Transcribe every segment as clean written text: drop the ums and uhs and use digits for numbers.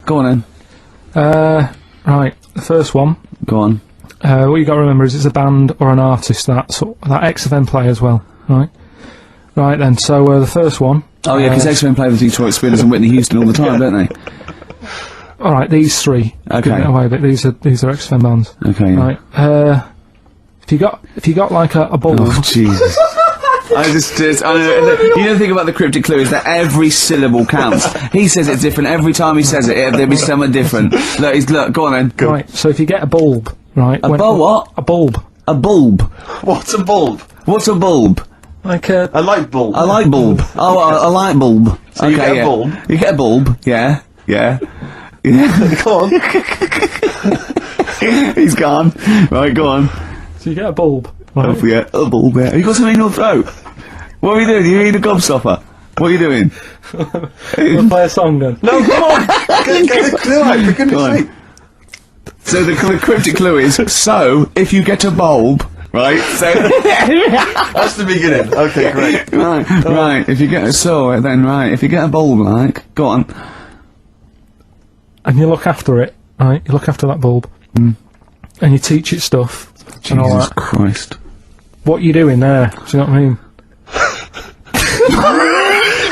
Go on then. Right, the first one. Go on. What you got to remember is it's a band or an artist that XFM play as well, right? Right then, so the first one. Oh yeah, because XFM play with Detroit Spinners and Whitney Houston all the time, don't they? All right, these three. Okay. Giving it away, but these are XFM bands. Okay. Yeah. Right. If you got like a bulb. Oh Jesus. I know, you know the thing about the cryptic clue is that every syllable counts. He says it's different every time he says it. There'll be something different. Look, go on then. Go. Right. So if you get a bulb, right? A bulb? What? A bulb. A bulb. What's a bulb? What's a bulb? Like a light bulb. A light bulb. Oh, a light bulb. So okay, you get a yeah. bulb. You get a bulb. Yeah. Go on. He's gone. Right, go on. So you get a bulb. Right? Don't forget a bulb. Yeah. Have you got something in your throat? What are you doing? You need a gobstopper. What are you doing? We'll play a song then. No, come on. Get the clue out, for goodness sake. So the cryptic clue is, so, if you get a bulb, right, so... That's the beginning. Okay, great. Right, if you get if you get a bulb, like, go on. And you look after it, right? You look after that bulb. And you teach it stuff. And all Jesus that. Christ. What you doing there? Do you know what I mean?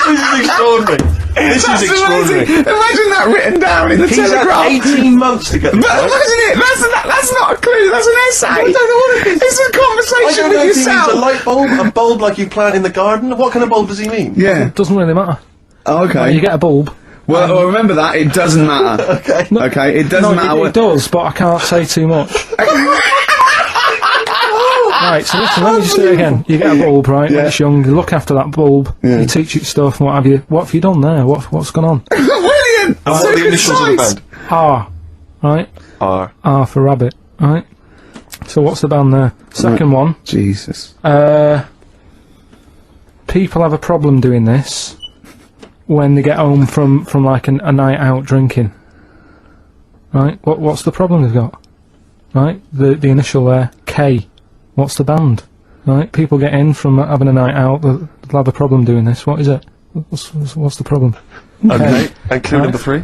This is extraordinary. This is extraordinary. Imagine that written down in the He's Telegraph. had 18 months to get this right. Imagine it. That's not a clue. That's an essay. I don't know what it is. It's a I conversation don't know with if he means yourself. a light bulb, a bulb like you plant in the garden. What kind of bulb does he mean? Yeah. It doesn't really matter. Oh, okay. You get a bulb. Well, remember that. It doesn't matter. Okay. Okay. It doesn't matter. It does, but I can't say too much. Right, so listen, let me just do it again. You get a bulb, right, when it's young, you look after that bulb, you teach it stuff and what have you. What have you done there? What's gone on? Brilliant! And what are the initials of the band? R, right? R. R for rabbit, right? So what's the band there? Second one. Jesus. People have a problem doing this when they get home from like a night out drinking. Right? What's the problem they've got? Right? The initial there, K. What's the band? Right? People get in from having a night out, they'll have a problem doing this. What is it? What's the problem? Okay. And clue number 3?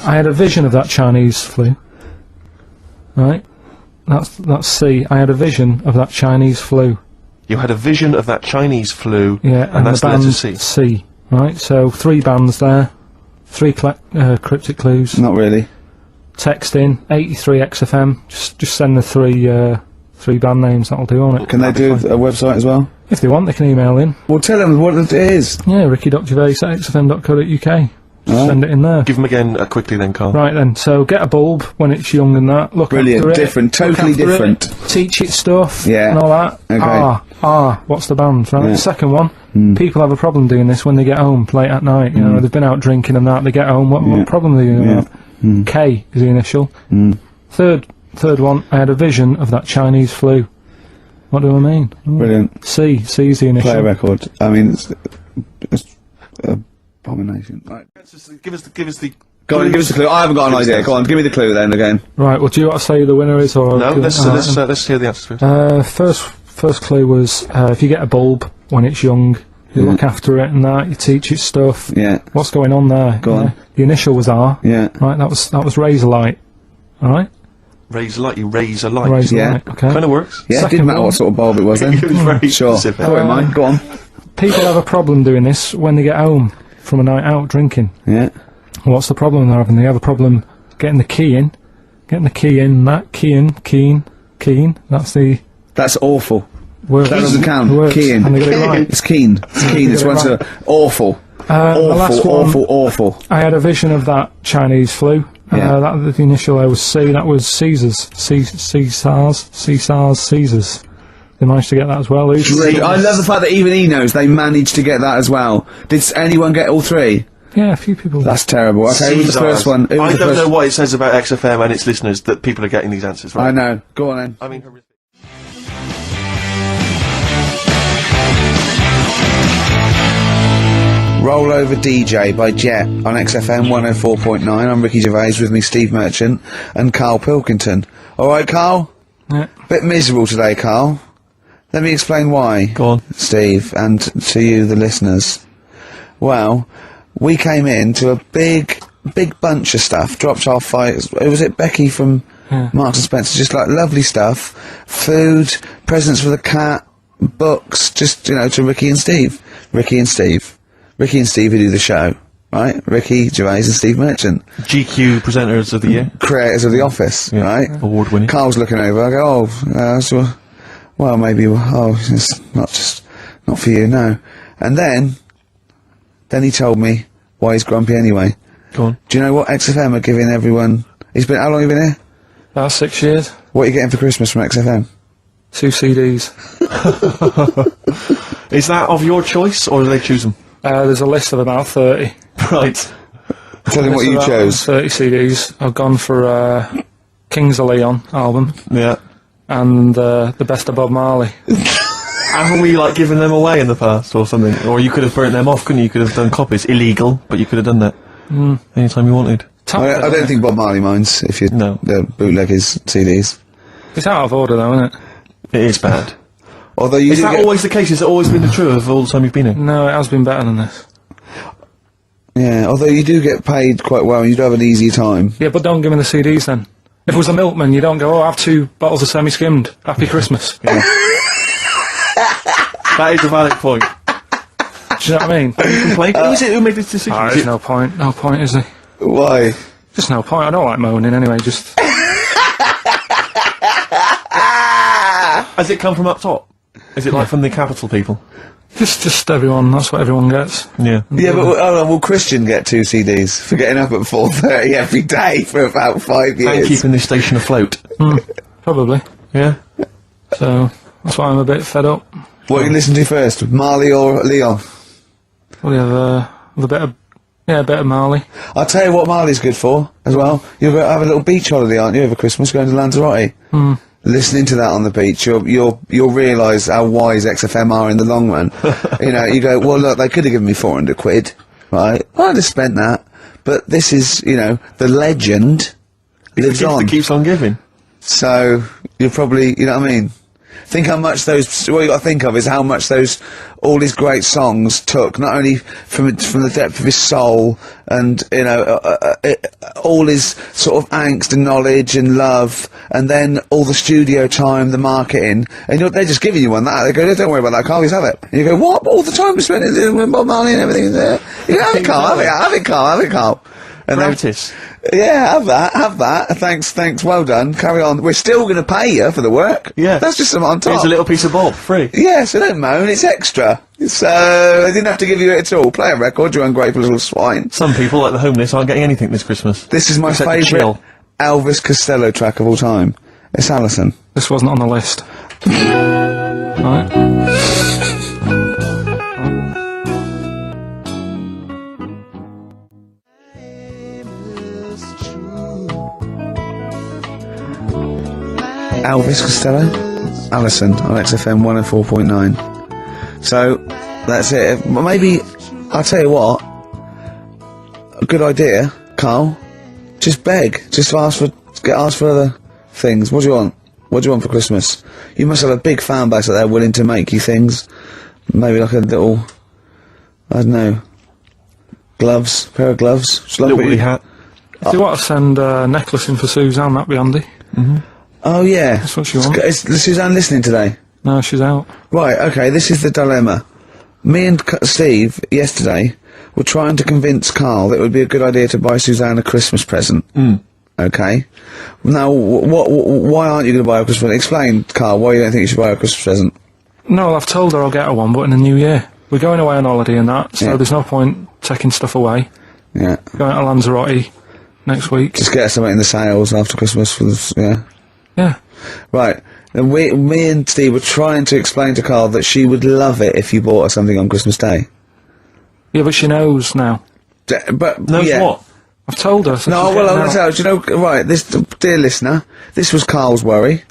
I had a vision of that Chinese flu. Right? That's C. I had a vision of that Chinese flu. You had a vision of that Chinese flu, Yeah, and that's the the letter band C. C. Right? So 3 bands there. 3 cryptic clues. Not really. Text in 83 XFM. Just send the 3 band names. That'll do on it. Can they do a website as well? If they want, they can email in. Well, tell them what it is. Yeah, ricky.gervais@xfm.co.uk. Just send it in there. Give them again quickly then, Carl. Right then, so get a bulb when it's young and that. Look Brilliant, after it. different, look totally after different. It, teach it stuff. Yeah. And all that. Okay. What's the band? Right. Yeah. Second one. People have a problem doing this when they get home late at night. You know, they've been out drinking and that. They get home. What problem are they going to have? K is the initial. Third one. I had a vision of that Chinese flu. What do I mean? Brilliant. C is the initial. Play a record. I mean, it's abomination. Right. Give us the. Go on, give us a clue. I haven't got an idea. Go on, give me the clue then again. Right. Well, do you want to say who the winner is, or No, let's hear the answers first. First clue was if you get a bulb when it's young, you look after it and that, you teach it stuff. Yeah. What's going on there? Go on. The initial was R. Yeah. Right. That was razor light. All right. Raise a light. You raise a light. Razor Yeah. light. Okay. Kind of works. Yeah, it Second didn't matter one. what sort of bulb it was then. It was very Sure. specific. I won't mind. Go on. People have a problem doing this when they get home from a night out drinking. Yeah. What's the problem they're having? They have a problem getting the key in. That keen. That's the That's awful. word. That doesn't count. The words, Keen. And they got it right. It's keen. It's keen. It's Get it one right. awful. The last one, Awful. I had a vision of that Chinese flu. Yeah. The initial there was C. That was Caesars. Caesars. They managed to get that as well. Great. I love the fact that even he knows they managed to get that as well. Did anyone get all 3? Yeah, a few people. That's terrible. Okay, who was the first one? Who was I the don't first- know what it says about XFM and its listeners that people are getting these answers right. I know. Go on then. I mean, horrific. Roll Over DJ by Jet on XFM 104.9. I'm Ricky Gervais, with me Steve Merchant and Karl Pilkington. Alright, Karl? Yeah. Bit miserable today, Karl. Let me explain why. Go on. Steve, and to you, the listeners. Well, we came in to a big big bunch of stuff dropped off by, was it Becky from Marks and Spencer? Just like lovely stuff, food, presents for the cat, books, just, you know, to Ricky and Steve who do the show, right? Ricky Gervais and Steve Merchant, GQ presenters of the year, creators of The Office, right? award winning. Carl's looking over. I go, well, maybe. It's not for you, no. And then he told me why he's grumpy anyway. Go on. Do you know what XFM are giving everyone? How long have you been here? About 6 years. What are you getting for Christmas from XFM? 2 CDs. Is that of your choice, or do they choose them? There's a list of about 30. Right. Tell him what you chose. 30 CDs. I've gone for Kings of Leon album. Yeah. And the best of Bob Marley. Haven't we, like, given them away in the past, or something? Or you could have burnt them off, couldn't you? You could have done copies. Illegal, but you could have done that. Anytime you wanted. I don't think Bob Marley minds if you bootleg his CDs. It's out of order though, isn't it? It is bad. Although you Is that always the case? Has it always been the truth of all the time you've been here? No, it has been better than this. Yeah, although you do get paid quite well and you do have an easier time. Yeah, but don't give me the CDs then. If it was a milkman, you don't go, oh, I have 2 bottles of semi-skimmed. Happy Christmas. That is a valid point. Do you know what I mean? You can play. Who is it who made this decision? There's no point. No point, is there? Why? Just no point. I don't like moaning anyway, just... Has it come from up top? Is it like from the capital people? Just everyone, that's what everyone gets. Yeah. Yeah, but will Christian get 2 CDs for getting up at 4:30 every day for about 5 years? And keeping this station afloat. Probably. Yeah. So, that's why I'm a bit fed up. What are you listening to first, Marley or Leon? Well, you have a bit of Marley. I'll tell you what Marley's good for, as well. You'll have a little beach holiday, aren't you, over Christmas, going to Lanzarote? Listening to that on the beach, you'll realise how wise XFM are in the long run. You know, you go, well, look, they could have given me 400 quid, right? I'd have spent that. But this is, you know, the legend lives on. It keeps on giving. So, you're probably, you know what I mean? Think how much what you got to think of is how much all these great songs took, not only from the depth of his soul and, you know, all his sort of angst and knowledge and love, and then all the studio time, the marketing, and they're just giving you one that. They go, don't worry about that, Carl, just have it. And you go, what? All the time we spent with Bob Marley and everything there. You go, have it, Carl, have it, Carl. And Gratis. Yeah, have that. Thanks, well done. Carry on. We're still going to pay you for the work. Yeah. That's just some on top. Here's a little piece of Bob, free. Yeah, so don't moan, it's extra. So, I didn't have to give you it at all. Play a record, you ungrateful little swine. Some people, like the homeless, aren't getting anything this Christmas. This is my Except to favourite chill. Elvis Costello track of all time. It's Alison. This wasn't on the list. Right. Elvis Costello, Alison on XFM 104.9. So, that's it. Maybe, I'll tell you what, a good idea, Carl, just beg, just ask for other things. What do you want? What do you want for Christmas? You must have a big fan base out there willing to make you things. Maybe like a little, I don't know, pair of gloves. Little woolly hat. If you want to send a necklace in for Suzanne, that'd be handy. Oh yeah. That's what she wants. Is Suzanne listening today? No, she's out. Right, okay, this is the dilemma. Me and Steve, yesterday, were trying to convince Carl that it would be a good idea to buy Suzanne a Christmas present. Okay? Now, why aren't you going to buy her a Christmas present? Explain, Carl, why you don't think you should buy her a Christmas present. No, I've told her I'll get her one, but in the new year. We're going away on holiday and that, so there's no point taking stuff away. Yeah. Going to Lanzarote next week. Just get her something in the sales after Christmas for this, yeah. Yeah. Right. And me and Steve were trying to explain to Carl that she would love it if you bought her something on Christmas Day. Yeah, but she knows now. But Knows yeah. what? I've told her. So No, she's well, I'm getting going to tell you, do you know, right, this, dear listener, this was Carl's worry.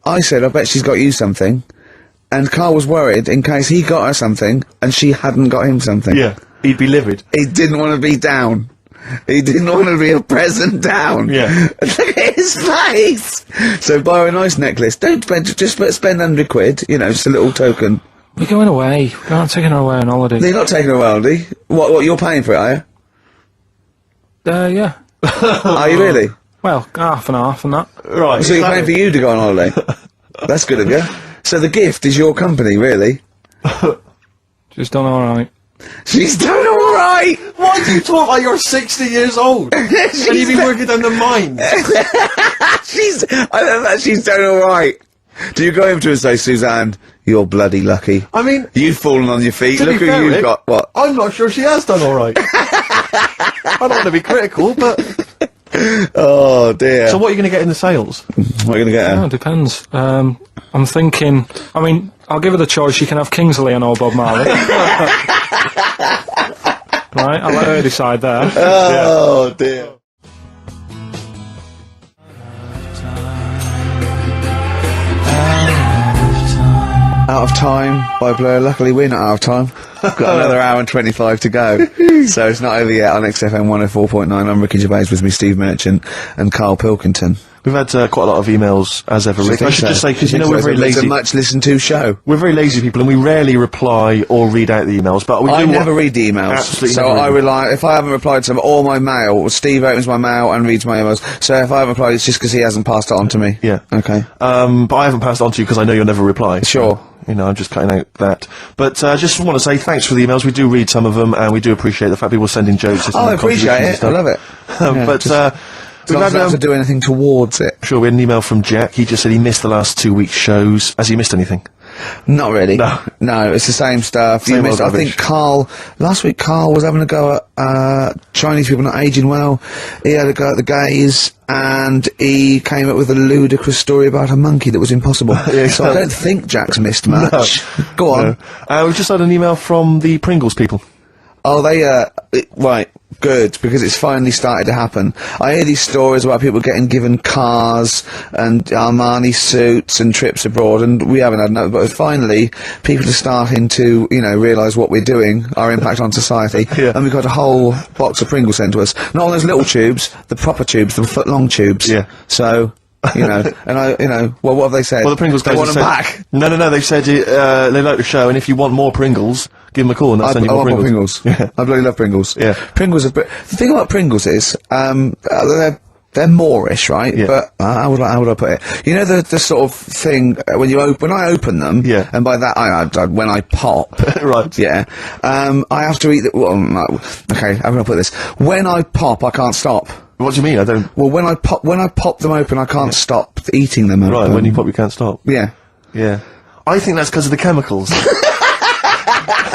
I said, I bet she's got you something. And Carl was worried in case he got her something and she hadn't got him something. Yeah. He'd be livid. He didn't want to be down. He didn't want to be a present down. Yeah. Look at his face! So buy her a nice necklace. Don't spend, just spend 100 quid, you know, just a little token. We're going away. We're not taking her away on holiday. You're not taking her away, are you? What, you're paying for it, are you? Yeah. Are you really? Well, half and half and that. Right. So you're paying for you to go on holiday? That's good of you. So the gift is your company, really? She's done alright. She's done all right. Why do you talk like you're 60 years old? And you've been working down the mines? I love that she's done all right. Do you go over to her and say, Suzanne, you're bloody lucky? I mean... You've fallen on your feet. to Look be who fair, you've Rick, got. What? I'm not sure she has done alright. I don't want to be critical, but... Oh, dear. So what are you going to get in the sales? What are you going to get her? Oh, it depends. I'm thinking... I mean, I'll give her the choice. She can have Kingsley and or Bob Marley. Right, I'll let her decide there. Oh, dear. Out of Time by Blur. Luckily, we're not out of time. We've got another hour and 25 to go. So it's not over yet on XFM 104.9. I'm Ricky Gervais, with me Steve Merchant and Karl Pilkington. We've had quite a lot of emails, as ever. Rick. I should just say, because you know we're very lazy. It's a much listened to show. We're very lazy people, and we rarely reply or read out the emails. But we I do never read the emails. Absolutely so never I read them. rely, if I haven't replied to them, or my mail, Steve opens my mail and reads my emails. So if I haven't replied, it's just because he hasn't passed it on to me. Yeah. Okay. But I haven't passed it on to you because I know you'll never reply. Sure. You know, I'm just cutting out that. But just want to say thanks for the emails. We do read some of them, and we do appreciate the fact people sending jokes. I appreciate it. I love it. But as long as I don't have to do anything towards it. Sure, we had an email from Jack. He just said he missed the last 2 weeks' shows. Has he missed anything? Not really. No. No, it's the same stuff. Same You missed, old I think rubbish. last week Carl was having a go at Chinese people not aging well. He had a go at the gays, and he came up with a ludicrous story about a monkey that was impossible. Yeah, so I don't think Jack's missed much. Go on. No. We've just had an email from the Pringles people. Oh, right, good, because it's finally started to happen. I hear these stories about people getting given cars and Armani suits and trips abroad, and we haven't had enough, but finally, people are starting to, you know, realise what we're doing, our impact on society, Yeah. and we've got a whole box of Pringles sent to us. Not all those little tubes, the proper tubes, the foot-long tubes. Yeah. So... you know, and well, what have they said? Well, the Pringles they guys want have them said, back. No, they've said they like the show, and if you want more Pringles, give them a call and they'll send you I more want more Pringles. Pringles. Yeah. I bloody love Pringles. Yeah. Pringles are... The thing about Pringles is, they're Moorish, right? Yeah. But how would I put it? You know the sort of thing when I open them, Yeah. and by that when I pop, Right. yeah, I have to eat the. Well, no, okay, how can I put this? When I pop, I can't stop. What do you mean? I don't... Well, when I pop them open, I can't stop eating them. Right, when you pop, you can't stop. Yeah. Yeah. I think that's because of the chemicals.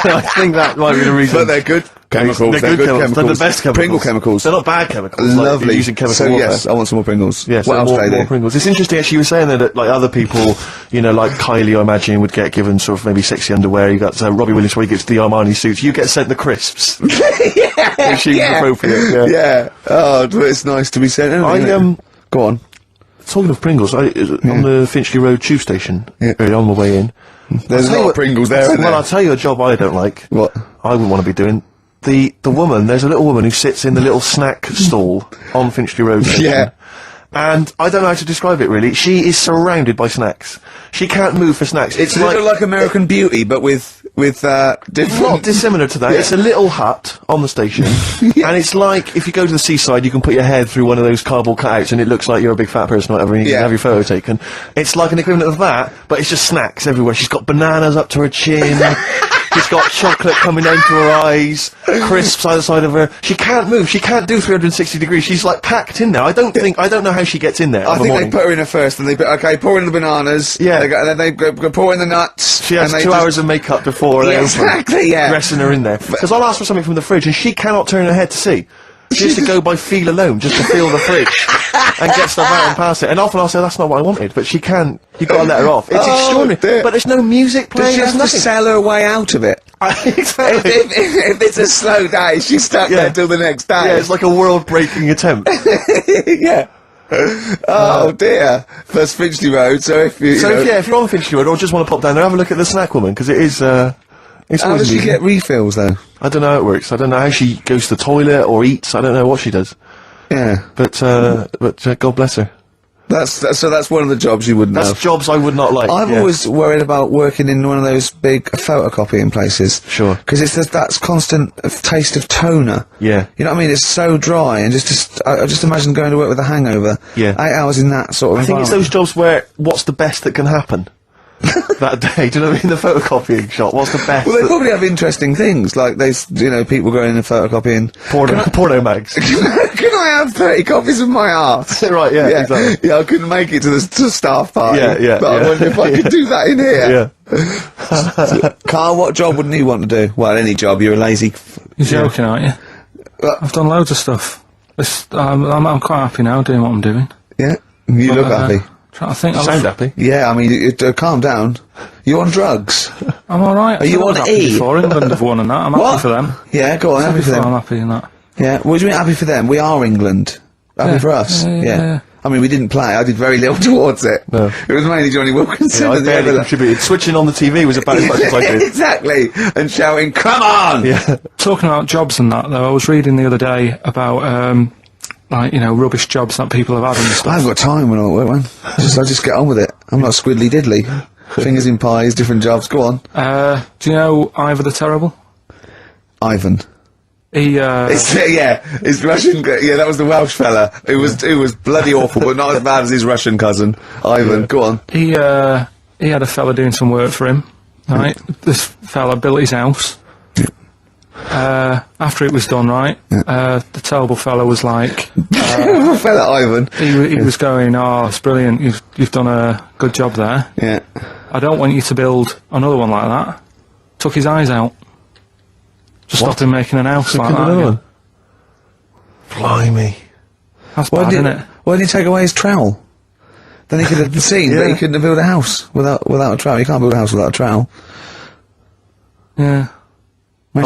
I think that might be the reason. But they're good chemicals. They're good chemicals. They're the best chemicals. Pringle chemicals. They're not bad chemicals. Like Lovely. you're using chemical so warfare. yes, I want some more Pringles. Yes, what else more, do they more do? Pringles. It's interesting, actually, you were saying that, like, other people, you know, like Kylie, I imagine, would get given sort of maybe sexy underwear. You got Robbie Williams, where he gets the Armani suits. You get sent the crisps. Yeah, Which seems appropriate, yeah. Oh, but it's nice to be sent. Isn't it? Go on. Talking of Pringles, on the Finchley Road tube station, on the way in. There's a lot of Pringles there, isn't Well, there? I'll tell you a job I don't like. What? I wouldn't want to be doing. The woman, there's a little woman who sits in the little snack stall on Finchley Road station. Yeah. And I don't know how to describe it, really. She is surrounded by snacks. She can't move for snacks. It's a little like American Beauty, but with different... not dissimilar to that. It's a little hut on the station, and it's like if you go to the seaside, you can put your head through one of those cardboard cutouts, and it looks like you're a big fat person or whatever, and you can have your photo taken. It's like an equivalent of that, but it's just snacks everywhere. She's got bananas up to her chin. She's got chocolate coming down to her eyes, crisps either side of her. She can't move. She can't do 360 degrees. She's like packed in there. I don't know how she gets in there. I think they put her in her first, and they put, okay, pour in the bananas. Yeah. And then they go pour in the nuts. She has 2 hours of makeup before they open. Exactly, yeah. Dressing her in there. Because I'll ask for something from the fridge, and she cannot turn her head to see. She has to go by feel alone, just to feel the fridge, and get stuff out and pass it. And often I'll say, that's not what I wanted, but she can't. You've got to let her off. It's extraordinary. Dear. But there's no music Does playing, she there's have to nothing. sell her way out of it? Exactly. If it's a slow day, she's stuck there till the next day. Yeah, it's like a world-breaking attempt. Yeah. Oh dear. That's Finchley Road, so if you... If you're on Finchley Road or just want to pop down there, have a look at the snack woman, because it is, it's How always does she amusing. get refills, though? I don't know how it works. I don't know how she goes to the toilet or eats. I don't know what she does. Yeah. But God bless her. So that's one of the jobs you wouldn't That's have. jobs I would not like. I've always worried about working in one of those big photocopying places. Sure. Because it's that constant taste of toner. Yeah. You know what I mean? It's so dry, and I just imagine going to work with a hangover. Yeah. 8 hours in that sort of I think it's those jobs where what's the best that can happen that day? Do you know what I mean? The photocopying shop. What's the best? Well, they probably have interesting things, like people going in and photocopying. Porno mags. Can I have 30 copies of my arse? Right, yeah, exactly. Yeah, I couldn't make it to the staff party. Yeah, But I wonder if I could do that in here. Yeah. Carl, what job wouldn't you want to do? Well, any job. You're a lazy... You're joking, aren't you? I've done loads of stuff. I'm quite happy now doing what I'm doing. Yeah? You look happy. Trying to think. You sound happy. Yeah, I mean, calm down. You on drugs? I'm alright. Are you on happy E? before England have won and that. I'm happy for them. Yeah, go on, happy for them. I'm happy in that. Yeah, what do you mean happy for them? We are England. Happy Yeah. for us. Yeah. I mean, we didn't play. I did very little towards it. No. It was mainly Johnny Wilkinson. Yeah, I and the barely other- contributed. Switching on the TV was about as much as I did. Exactly. And shouting, "Come on!" Yeah. Talking about jobs and that, though, I was reading the other day about, rubbish jobs that people have had and I stuff. haven't got time when I'm at work, man. I just get on with it. I'm not squiddly diddly. Fingers in pies, different jobs. Go on. Do you know Ivor the Terrible? Ivan. He, His Russian. Yeah, that was the Welsh fella. It was bloody awful, but not as bad as his Russian cousin, Ivan. Go on. he had a fella doing some work for him, right? This fella built his house. After it was done, right, the terrible fella was like, Fella Ivan. he was going, "Oh, it's brilliant, you've done a good job there. Yeah. I don't want you to build another one like that." Took his eyes out. Just stopped him making an house like that. Another Yeah. one. Blimey. That's bad, isn't it? Why didn't he take away his trowel? Then he could have seen that he couldn't have built a house without a trowel. You can't build a house without a trowel. Yeah. I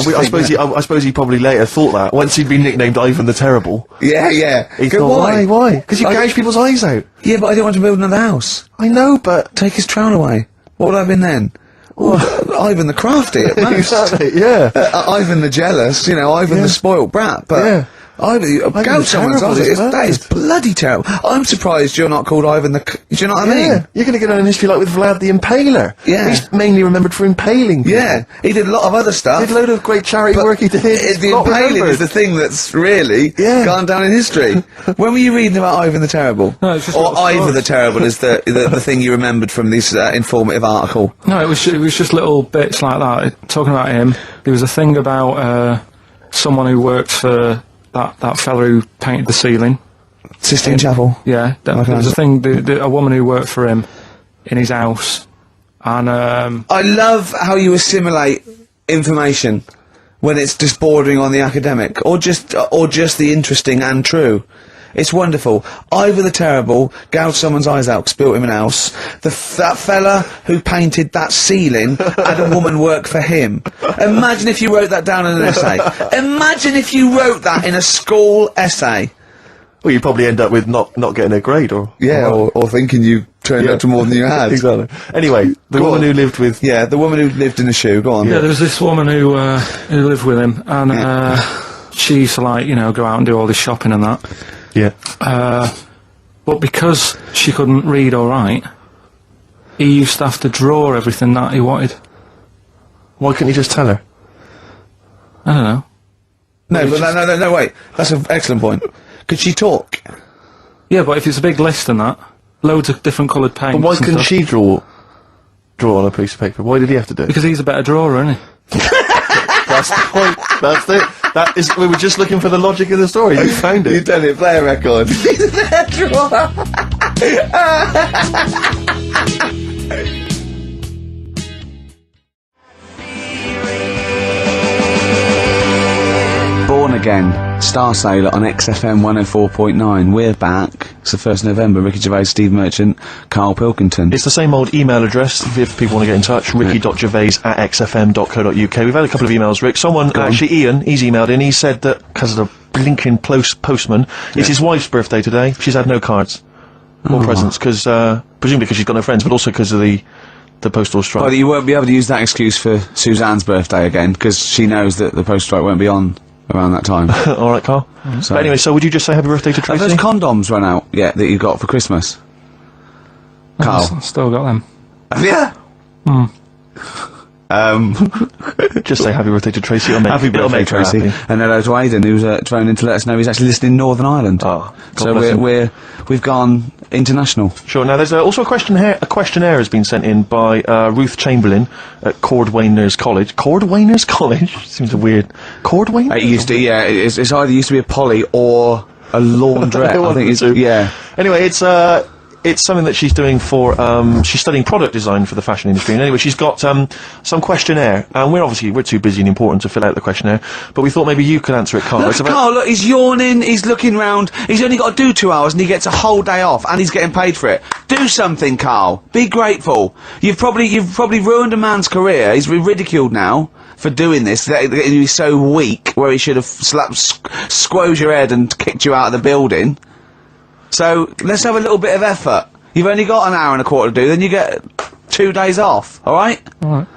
suppose he probably later thought that once he'd been nicknamed Ivan the Terrible. Yeah. He Go, thought, why? Because you gouge people's eyes out. Yeah, but I didn't want to build another house. I know, but Take his trowel away. What would I have been then? Ivan the crafty at most. exactly, yeah. Ivan the jealous, Ivan the spoilt brat. But Yeah. Ivan, go someone's terrible, eyes. isn't That is it? bloody terrible. I'm surprised you're not called Ivan the. Do you know what I mean? Yeah, you're going to get on in history like with Vlad the Impaler. Yeah. He's mainly remembered for impaling people. Yeah, he did a lot of other stuff. Did a load of great charity But work he did. The Not impaling remembered. is the thing that's really Yeah. gone down in history. When were you reading about Ivan the Terrible? No, it's just or little Ivor stories. the Terrible is the thing you remembered from this informative article. No, it was just little bits like that. Talking about him, there was a thing about someone who worked for that fella who painted the ceiling. Sistine Chapel. Yeah, there was a thing. A woman who worked for him in his house, and I love how you assimilate information when it's just bordering on the academic, or just the interesting and true. It's wonderful. Ivor the Terrible gouged someone's eyes out, spilt him an house. That fella who painted that ceiling had a woman work for him. Imagine if you wrote that down in an essay. Imagine if you wrote that in a school essay. Well, you'd probably end up with not getting a grade, or or thinking you turned out to more than you had. Exactly. Anyway, the Go woman on. who lived with Yeah, the woman who lived in the shoe. Go on. yeah, there was this woman who lived with him, and she used to go out and do all this shopping and that. But because she couldn't read or write, he used to have to draw everything that he wanted. Why couldn't you just tell her? I don't know. No, wait. That's an excellent point. Could she talk? Yeah, but if it's a big list and that, loads of different coloured paints. But why and couldn't stuff, she draw on a piece of paper? Why did he have to do it? Because he's a better drawer, isn't he? That's the point. That's it. That is. We were just looking for the logic of the story. You found You've it. done it. Play a record. Born Again, Star Sailor on XFM 104.9. We're back. It's the 1st of November. Ricky Gervais, Steve Merchant, Karl Pilkington. It's the same old email address if people want to get in touch. ricky.gervais@xfm.co.uk. We've had a couple of emails, Rick. Someone, actually Ian, he's emailed in. He said that because of the blinking postman, it's his wife's birthday today. She's had no cards or presents because presumably because she's got no friends, but also because of the postal strike. Well, you won't be able to use that excuse for Suzanne's birthday again, because she knows that the postal strike won't be on around that time. All right, Carl. So But anyway, so would you just say happy birthday to Have Tracy? those condoms run out yet that you got for Christmas? Carl. Still got them. Yeah. Just say happy birthday to Tracy. Happy birthday, Tracy. And hello to Aidan, who's phoned in to let us know he's actually listening in Northern Ireland. Oh, God so bless him. we've gone international. Sure. Now, there's also a questionnaire. A questionnaire has been sent in by Ruth Chamberlain at Cordwainers College. Cordwainers College seems a weird. Cordwainers. It used to, yeah. It's either used to be a poly or a laundrette. I think it's yeah. Anyway, it's something that she's doing for, she's studying product design for the fashion industry. And anyway, she's got, some questionnaire. And we're too busy and important to fill out the questionnaire. But we thought maybe you could answer it, Carl. Carl, look, he's yawning, he's looking round. He's only got to do 2 hours and he gets a whole day off and he's getting paid for it. Do something, Carl. Be grateful. You've probably ruined a man's career. He's ridiculed now for doing this. He's so weak where he should have squoze your head and kicked you out of the building. So, let's have a little bit of effort. You've only got an hour and a quarter to do, then you get 2 days off, alright? Alright.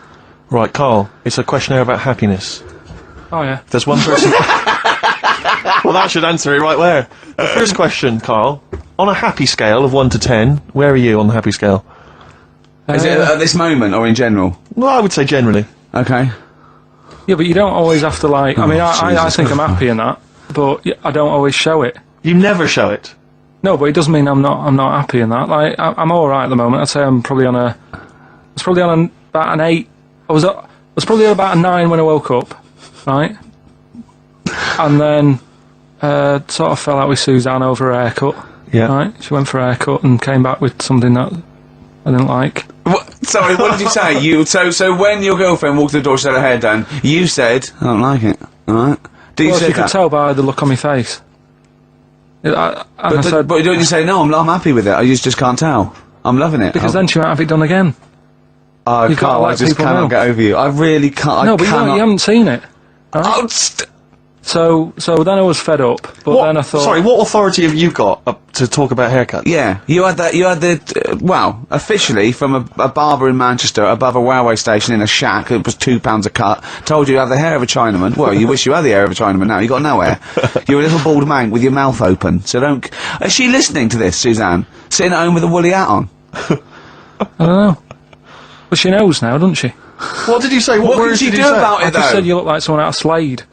Right, Carl, it's a questionnaire about happiness. Oh, yeah. If there's one person... Well, that should answer it right where. The first question, Carl. On a happy scale of 1 to 10, where are you on the happy scale? Is it at this moment, or in general? Well, I would say generally. Okay. Yeah, but you don't always have to, like... I mean, I Jesus. think I'm happy in that, but I don't always show it. You never show it. No, but it doesn't mean I'm not happy in that. Like, I'm alright at the moment. I'd say I'm probably on a... I was probably on about an 8. I was probably on about a 9 when I woke up, right? And then, sort of fell out with Suzanne over her haircut. Yeah. Right? She went for a haircut and came back with something that I didn't like. What? Sorry, what did you say? So when your girlfriend walked through the door, she had her hair done, you said, I don't like it, alright? You Well, say you could that? tell by the look on my face. I said, But don't you say, no, I'm happy with it, I just can't tell. I'm loving it. because then she might have it done again. Oh, you've gotta Carl, I let just people cannot know. get over you. I really can't. No, but you haven't seen it. Right? Oh, So then I was fed up, but then I thought... Sorry, what authority have you got to talk about haircuts? yeah, you had the, well, officially from a barber in Manchester above a railway station in a shack, it was £2 a cut, told you to have the hair of a Chinaman. Well, you wish you had the hair of a Chinaman now, you got no hair. You're a little bald man with your mouth open, so don't... Is she listening to this, Suzanne? Sitting at home with a woolly hat on? I don't know. But she knows now, doesn't she? What did you say? What What words can she did do you say? about I it, just though? said you look like someone out of Slade.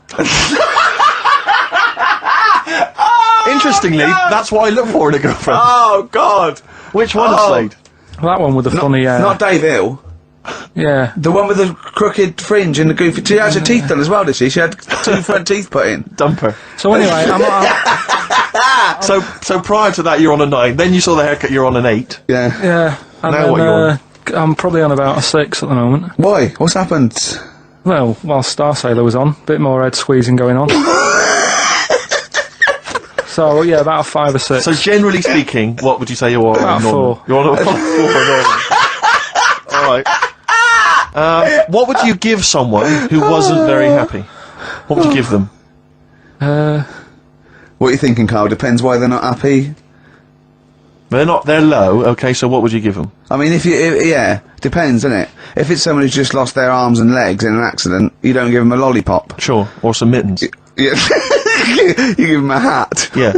Interestingly, that's what I look for in a girlfriend. Oh, God! Which one of Slade? That one with the funny hair. Not Dave Hill. Yeah. The one with the crooked fringe and the goofy... She had her teeth done as well, did she? She had 2 front teeth put in. Dumper. So anyway, So prior to that, you're on a 9. Then you saw the haircut, you're on an 8. Yeah. yeah. And Now then, what you on? I'm probably on about a 6 at the moment. Why? What's happened? Well, while Star Sailor was on, bit more head squeezing going on. So yeah, about a 5 or 6. So generally speaking, what would you say you're on? About normal? 4. You're on a 4. Alright. What would you give someone who wasn't very happy? What would you give them? What are you thinking, Carl? Depends why they're not happy. They're low, okay, so what would you give them? I mean, yeah, depends, innit? If it's someone who's just lost their arms and legs in an accident, you don't give them a lollipop. Sure, or some mittens. Yeah. You give them a hat. Yeah.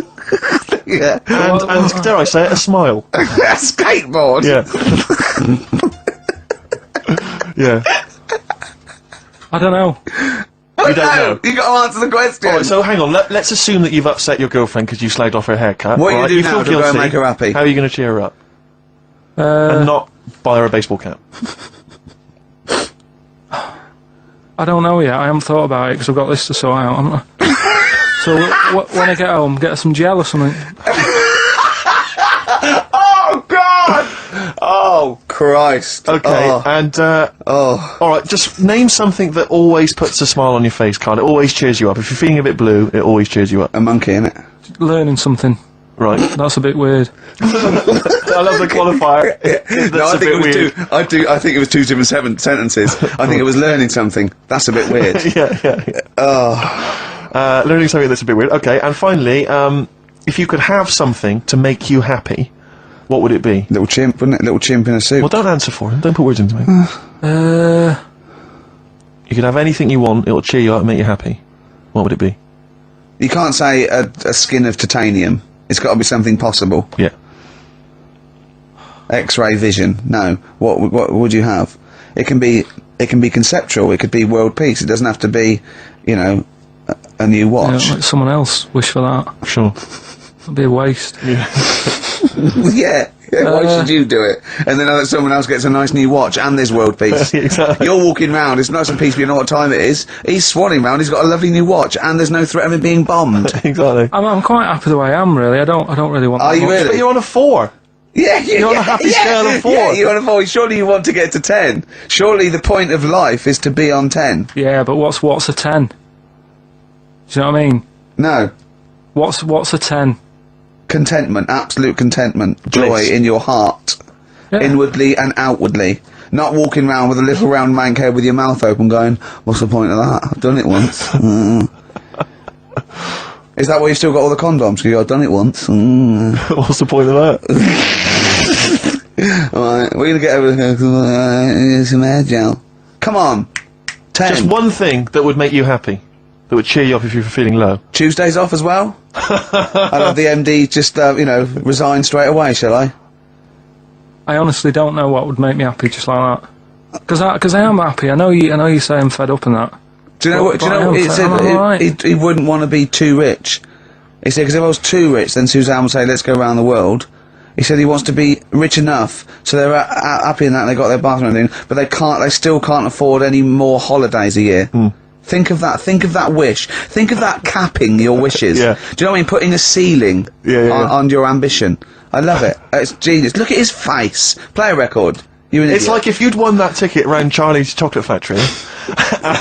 Yeah. And dare I say it, a smile. A skateboard. Yeah. Yeah. I don't know. You don't know. You got to answer the question. Alright, so hang on, let's assume that you've upset your girlfriend because you slagged off her haircut. What are you right? gonna do now feel to go and guilty. make her happy? How are you going to cheer her up? And not buy her a baseball cap. I don't know yet. I haven't thought about it because I've got this to sort out. Haven't I? So when I get home, get her some gel or something. Oh, God! Oh, Christ. Okay, Oh. and Oh. alright, just name something that always puts a smile on your face, Carl. It always cheers you up. If you're feeling a bit blue, it always cheers you up. A monkey, innit? Learning something. Right. That's a bit weird. I love the qualifier. That's No, I a think it bit was weird. I think it was 2 different sentences. I think it was learning something. That's a bit weird. Yeah. Oh. Learning something that's a bit weird. Okay, and finally, if you could have something to make you happy, what would it be? Little chimp, wouldn't it? Little chimp in a suit. Well, don't answer for him. Don't put words into me. You could have anything you want. It'll cheer you up and make you happy. What would it be? You can't say a skin of titanium. It's got to be something possible. Yeah. X-ray vision. No. What would you have? It can be conceptual. It could be world peace. It doesn't have to be, you know, a new watch. Yeah, let someone else wish for that. Sure. It'd be a waste. Yeah. Why should you do it? And then someone else gets a nice new watch and there's world peace. Exactly. You're walking round, it's nice and peaceful, you know what time it is. He's swanning round, he's got a lovely new watch and there's no threat of him being bombed. Exactly. I'm quite happy the way I am, really. I don't really want Are that you much. really? But you're on a 4. Yeah, You're on a happy scale of 4. Yeah, you're on a 4. Surely you want to get to 10. Surely the point of life is to be on 10. Yeah, but what's a 10? Do you know what I mean? No. What's a 10? Contentment, absolute contentment, joy Bliss. in your heart, Yeah. inwardly and outwardly. Not walking around with a little round mank head with your mouth open going, what's the point of that? I've done it once. Is that why you've still got all the condoms? Because I've done it once. What's the point of that? Alright, we're going to get over some hair gel. Come on. 10. Just one thing that would make you happy. That would cheer you up if you were feeling low. Tuesdays off as well? I'll have the MD just, you know, resign straight away, shall I? I honestly don't know what would make me happy just like that. Because I am happy. I know you say I'm fed up and that. Do you know what? Do you But know I what am he fed- said? I'm alright. He wouldn't want to be too rich. He said because if I was too rich, then Suzanne would say, "Let's go around the world." He said he wants to be rich enough so they're happy in that they got their bathroom and everything, but they can't. They still can't afford any more holidays a year. Think of that. Think of that wish. Think of that capping your wishes. Yeah. Do you know what I mean? Putting a ceiling on your ambition. I love it. It's genius. Look at his face. Play a record. You're an It's idiot. like if you'd won that ticket round Charlie's Chocolate Factory,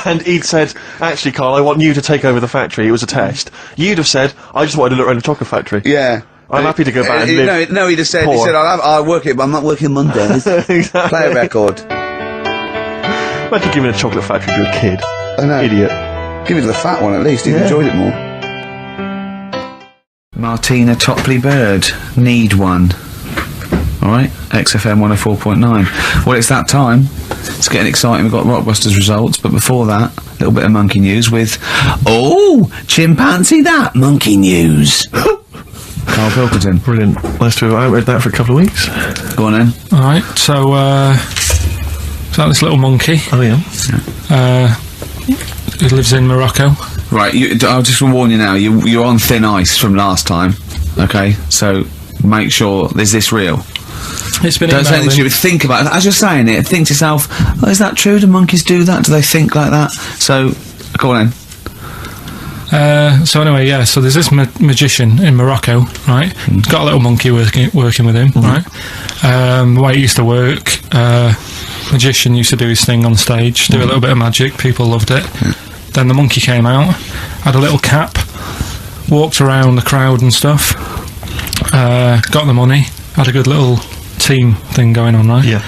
and he'd said, actually, Carl, I want you to take over the factory, it was a test. You'd have said, I just wanted to look around the chocolate factory. Yeah. I'm happy to go back and live. No, he'd have said, poor. I'll work it, but I'm not working Mondays. Exactly. Play a record. Imagine giving a chocolate factory to a kid. I know. Idiot. Give it to the fat one at least, he'd Yeah. enjoyed it more. Martina Topley Bird, Need One. Alright, XFM 104.9. Well, it's that time. It's getting exciting, we've got Rockbusters results, but before that, a little bit of monkey news with, chimpanzee that, monkey news. Karl Pilkington. Brilliant. Nice to have outed that for a couple of weeks. Go on then. Alright, so this little monkey, Oh, yeah. who lives in Morocco. Right, I'll just warn you now, you're on thin ice from last time, okay? So, make sure, is this real? It's been Don't say anything emailed in. stupid. Think about it. As you're saying it, think to yourself, is that true? Do monkeys do that? Do they think like that? So, go on then. So anyway, yeah, so there's this magician in Morocco, right? He's got a little monkey working with him, right? The way it used to work, magician used to do his thing on stage, do a little bit of magic, people loved it. Then the monkey came out, had a little cap, walked around the crowd and stuff, got the money, had a good little team thing going on, right? Yeah.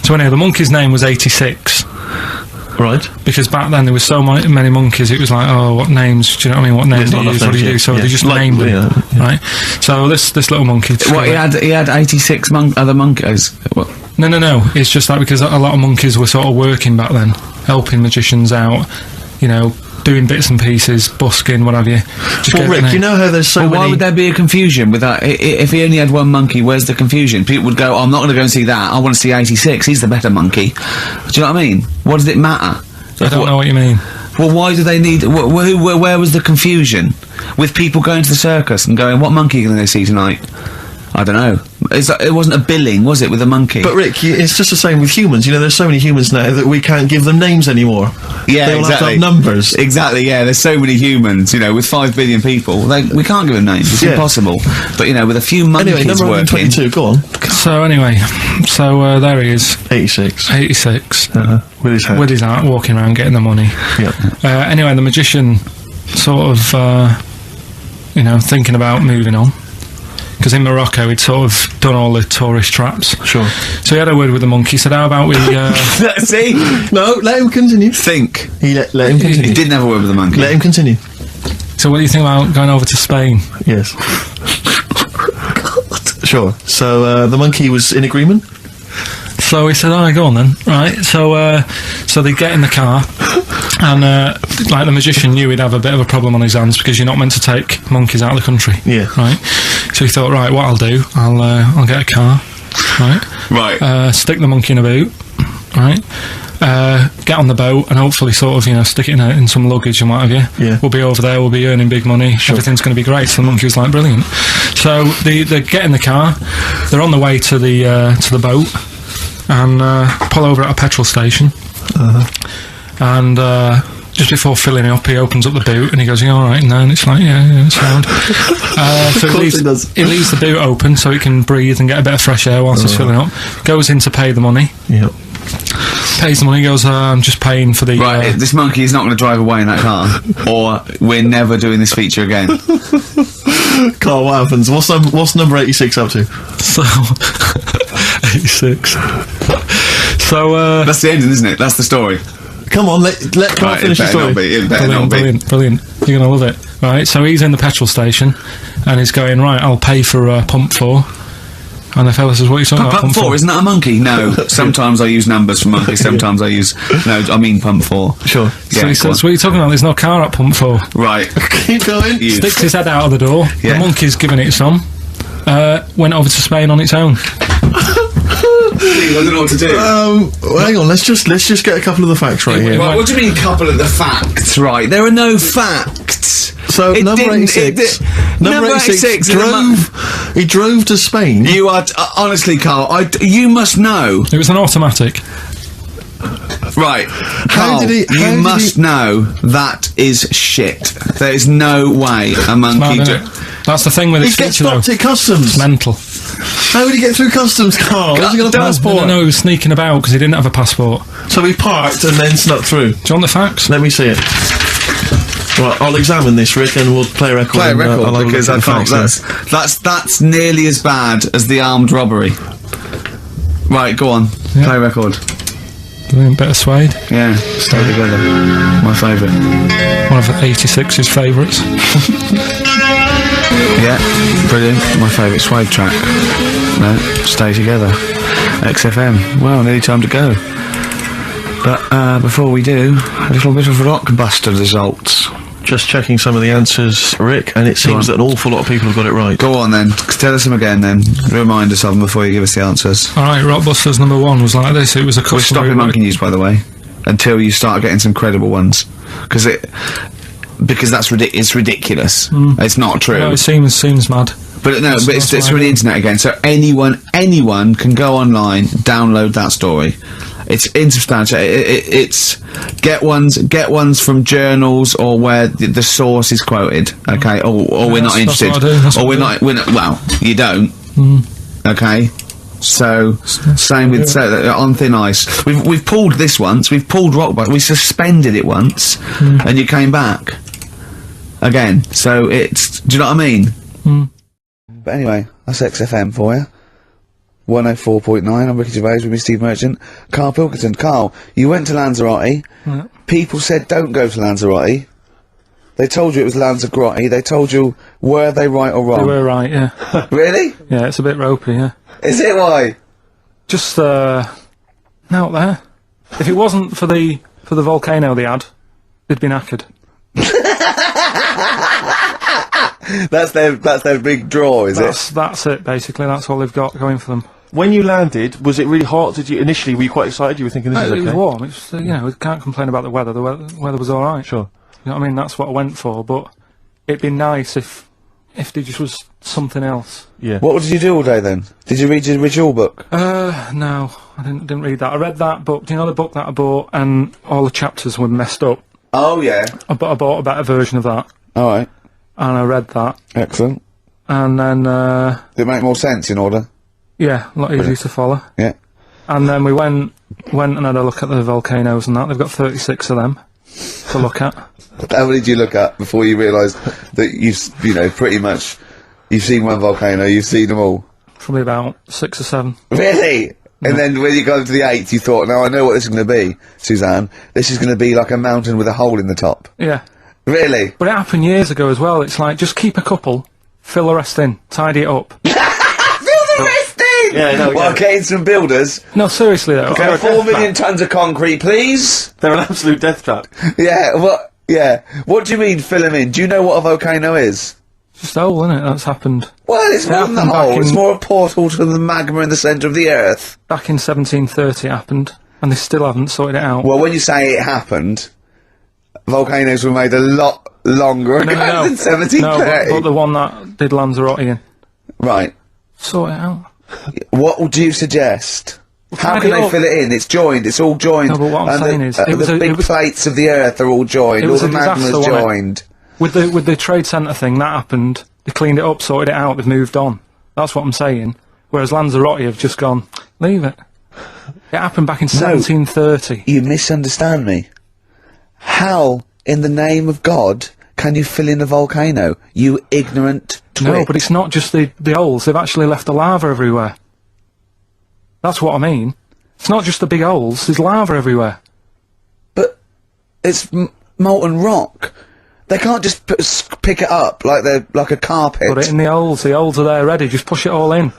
So anyway, the monkey's name was 86. Right. Because back then there was so many monkeys, it was like, oh, what names? Do you know what I mean? What names do you use? What do you do? So they just named them, right? So this little monkey. What, he had 86 other monkeys? What? No. It's just like because a lot of monkeys were sort of working back then, helping magicians out, you know, doing bits and pieces, busking, what have you. Well, Rick, you know how there's so Well, many... why would there be a confusion with that? If he only had one monkey, where's the confusion? People would go, I'm not going to go and see that, I want to see 86, he's the better monkey. Do you know what I mean? What does it matter? I don't know what you mean. Well, why do they need... where was the confusion? With people going to the circus and going, what monkey can they see tonight? I don't know. It wasn't a billing, was it, with a monkey? But Rick, it's just the same with humans. You know, there's so many humans now that we can't give them names anymore. Yeah, they all have to exactly. have numbers. Exactly, yeah. There's so many humans, you know, with 5 billion people. We can't give them names. It's impossible. But, you know, with a few monkeys Anyway, number working... 122, go on. So anyway, there he is. 86. 86. With his hat. With his hat, walking around getting the money. Yep. Anyway, the magician sort of, you know, thinking about moving on. Because in Morocco he'd sort of done all the tourist traps. Sure. So he had a word with the monkey, said, how about we... See? No, let him continue. Think. Let him He continue. didn't have a word with the monkey. Let him continue. So what do you think about going over to Spain? Yes. Sure. So, the monkey was in agreement? So he said, go on then. Right, so they get in the car, and like the magician knew he'd have a bit of a problem on his hands because you're not meant to take monkeys out of the country. Yeah. Right. So he thought, right, what I'll do, I'll get a car, right, Right. Stick the monkey in a boot, right? Get on the boat and hopefully sort of, stick it in some luggage and what have you. Yeah. We'll be over there, we'll be earning big money, everything's going to be great. So the monkey was like, brilliant. So they get in the car, they're on the way to the boat, and pull over at a petrol station. And just before filling it up, he opens up the boot and he goes, "You all right?" And then it's like, yeah, it's sound. So he leaves the boot open so he can breathe and get a bit of fresh air whilst he's filling up. Goes in to pay the money. Yep. Pays the money, goes, I'm just paying for the... Right, this monkey is not going to drive away in that car, or we're never doing this feature again. Carl, what happens? What's number 86 up to? So... 86. So, That's the ending, isn't it? That's the story. Come on, let Carl finish the story. It better not be. Brilliant. You're going to love it. Right, so he's in the petrol station, and he's going, right, I'll pay for pump 4. And the fella says, "What are you talking about? Pump 4, isn't that a monkey?" No. Sometimes I use numbers for monkeys, sometimes I use... No, I mean pump 4. Sure. So he says, "What are you talking about? There's no car at pump 4. Right. Keep going. Sticks his head out of the door. Yeah. The monkey's giving it some. Went over to Spain on its own. I don't know what to do. Hang on, let's just get a couple of the facts right here. Right, what do you mean, couple of the facts? Right, there are no facts. So number 86. Number 86 he drove to Spain. You are honestly, Carl. You must know. It was an automatic. Right, Carl, you must know that is shit. There is no way a monkey... That's the thing with He its gets feature, though. stopped at customs. It's mental. How would he get through customs, Carl? Has he got a passport? No, he was sneaking about because he didn't have a passport. So he parked and then snuck through. Do you want the facts? Let me see it. Right, I'll examine this, Rick, and we'll play a record. Play a record, because I can't... That's nearly as bad as the armed robbery. Right, go on. Yeah. Play a record. Brilliant, bit of suede. Yeah, stay together. My favourite. One of 86's favourites. Yeah, brilliant. My favourite suede track. No, stay together. XFM. Well, nearly time to go. But before we do, a little bit of Rockbuster results. Just checking some of the answers, Rick, and it seems that an awful lot of people have got it right. Go on then. Tell us them again then. Remind us of them before you give us the answers. Alright, Rockbusters number 1 was like this. It was a customer... We're stopping monkey news, by the way, until you start getting some credible ones. Because that's it's ridiculous. It's not true. No, it seems mad. But no, but it's through the internet again. So anyone can go online, download that story. It's insubstantial. It's get ones from journals or where the source is quoted. Okay, or we're not interested. Or we're not. Well, you don't. Okay. So same with on thin ice. We've pulled this once. We've pulled Rockbuster. We suspended it once, and you came back again. So it's. Do you know what I mean? But anyway, that's XFM for you. 104.9, I'm Ricky Gervais with me, Steve Merchant. Karl Pilkington. Carl, you went to Lanzarote. Yeah. People said don't go to Lanzarote. They told you it was Lanzarote. They told you, were they right or wrong? They were right, yeah. Really? Yeah, it's a bit ropey, yeah. Is it? Why? Just, out there. If it wasn't for the volcano they had, they'd been knackered. That's their big draw, is it? That's it, basically. That's all they've got going for them. When you landed, was it really hot? Were you quite excited? You were thinking this is okay? It was warm. It's, we can't complain about the weather. The weather was alright. Sure. You know what I mean? That's what I went for, but it'd be nice if there just was something else. Yeah. What did you do all day then? Did you read your ritual book? No, I didn't read that. I read that book. Do you know the book that I bought and all the chapters were messed up? Oh, yeah. I bought a better version of that. Alright. And I read that. Excellent. And then, Did it make more sense in order? yeah, a lot easier to follow. Yeah. And then we went and had a look at the volcanoes and that. They've got 36 of them to look at. How many did you look at before you realised that pretty much, you've seen one volcano, you've seen them all? Probably about 6 or 7. Really? Yeah. And then when you got to the 8th, you thought, now I know what this is going to be, Suzanne. This is going to be like a mountain with a hole in the top. Yeah. Really? But it happened years ago as well. It's like, just keep a couple, fill the rest in, tidy it up. Fill the rest in! Yeah, no, Well, getting some builders. No, seriously though. Okay, 4 million tons of concrete, please. They're an absolute death trap. Yeah, what? Yeah. What do you mean, fill them in? Do you know what a volcano is? Just a hole, isn't it? That's happened. Well, it's more than the happened back hole. It's in- more a portal to the magma in the centre of the Earth. Back in 1730 it happened, and they still haven't sorted it out. Well, when you say it happened, volcanoes were made a lot longer ago than No, 1730. but the one that did Lanzarote in. Right. Sort it out. What would you suggest? How tidy can it they up. fill it in? It's joined. It's all joined. No, but what I'm And saying the, is, it was the a- big it was- plates of the Earth are all joined. It All was the a disaster, magma's wasn't it? joined. With the Trade Centre thing, that happened. They cleaned it up, sorted it out, they've moved on. That's what I'm saying. Whereas Lanzarote have just gone, leave it. It happened back in 1730. You misunderstand me. How, in the name of God, can you fill in a volcano? You ignorant twit. No, but it's not just the holes. They've actually left the lava everywhere. That's what I mean. It's not just the big holes. There's lava everywhere. But it's molten rock. They can't just pick it up like they're like a carpet. Put it in the holes. The holes are there ready. Just push it all in.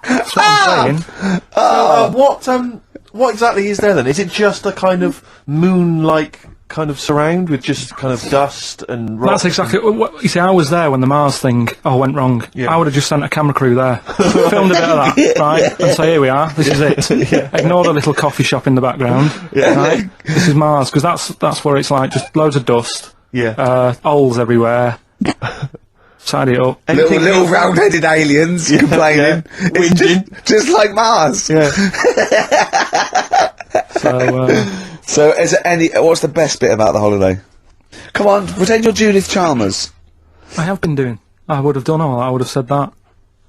That's what I'm saying. What exactly is there then? Is it just a kind of moon-like kind of surround with just kind of dust and rocks? That's exactly what you see. I was there when the Mars thing went wrong. Yeah. I would have just sent a camera crew there, filmed a bit of that, right, and say, here we are. This is it. Ignore the little coffee shop in the background. Right? This is Mars, because that's where it's like just loads of dust. Yeah. Holes everywhere. Tidy it up. Little round-headed aliens complaining. Yeah. It's just like Mars. Yeah. So, So, is there any? What's the best bit about the holiday? Come on, pretend you're Judith Chalmers. I have been doing. I would have done all that. I would have said that.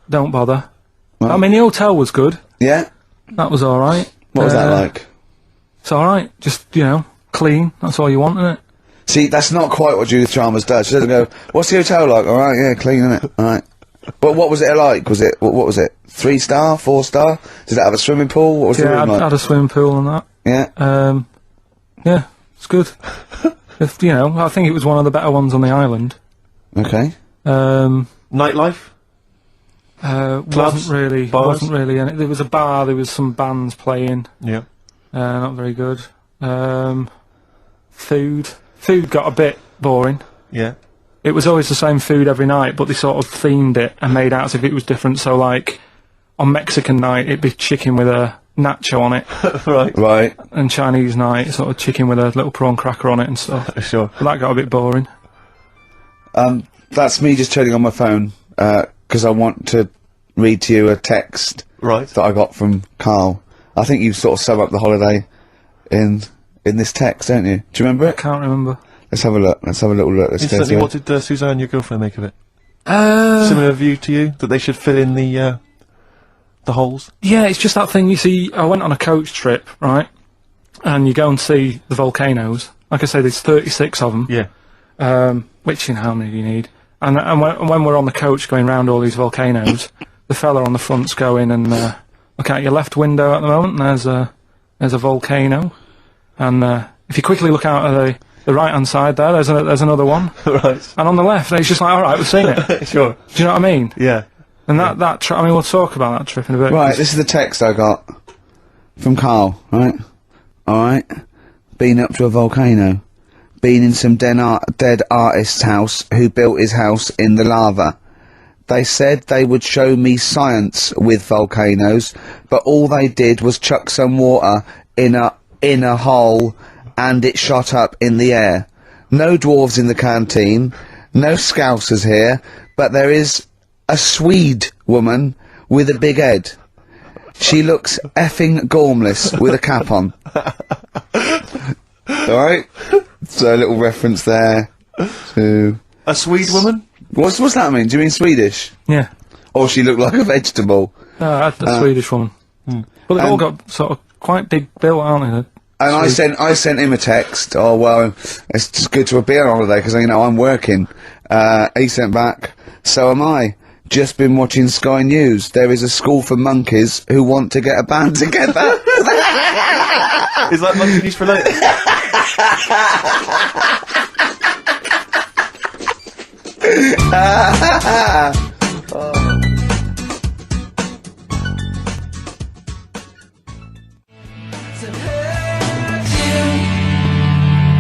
Don't bother. Well. I mean, the hotel was good. Yeah. That was all right. What was that like? It's all right. Just clean. That's all you want, isn't it? See, that's not quite what Judith Chalmers does. She doesn't go, "What's the hotel like?" All right, yeah, clean, isn't it? All right. But what was it like? Was it what was it? 3-star, 4-star? Did it have a swimming pool? What was the Yeah, room I like? had a swimming pool and that. Yeah. Yeah, it's good. I think it was one of the better ones on the island. Okay. Nightlife? Wasn't really. bars? Wasn't really. And there was a bar. There was some bands playing. Yeah. Not very good. Food got a bit boring. Yeah. It was always the same food every night, but they sort of themed it and made out as if it was different. So, like, on Mexican night, it'd be chicken with a nacho on it, Right. Right. and Chinese night, sort of chicken with a little prawn cracker on it and stuff. Sure. But that got a bit boring. That's me just turning on my phone because I want to read to you a text Right. that I got from Karl. I think you sort of sum up the holiday in this text, don't you? Do you remember it? Can't remember. Let's have a look. Let's have a little look. Let's go Instantly, through what it. did Suzanne, your girlfriend, make of it? Similar view to you? That they should fill in the holes? Yeah, it's just that thing, you see, I went on a coach trip, right, and you go and see the volcanoes. Like I say, there's 36 of them. Yeah. Which, how many do you need? And when we're on the coach going round all these volcanoes, the fella on the front's going and look out your left window at the moment, and there's a volcano, and if you quickly look out of the right-hand side there, there's another one, Right. and on the left, it's just like, all right, we've seen it. Sure. Do you know what I mean? Yeah. And that trip, I mean, we'll talk about that trip in a bit. Right, this is the text I got from Karl, right? Alright. Been up to a volcano. Been in some dead artist's house who built his house in the lava. They said they would show me science with volcanoes, but all they did was chuck some water in a hole and it shot up in the air. No dwarves in the canteen, no scousers here, but there is a Swede woman with a big head. She looks effing gormless with a cap on. Alright? So a little reference there to... A Swede woman? What's that mean? Do you mean Swedish? Yeah. Or she looked like a vegetable? A Swedish woman. But they've all got sort of quite big bill, aren't they? And I sent him a text. Oh well, it's just good to be on holiday because I'm working. He sent back. So am I. Just been watching Sky News. There is a school for monkeys who want to get a band together. Is that monkey news for later?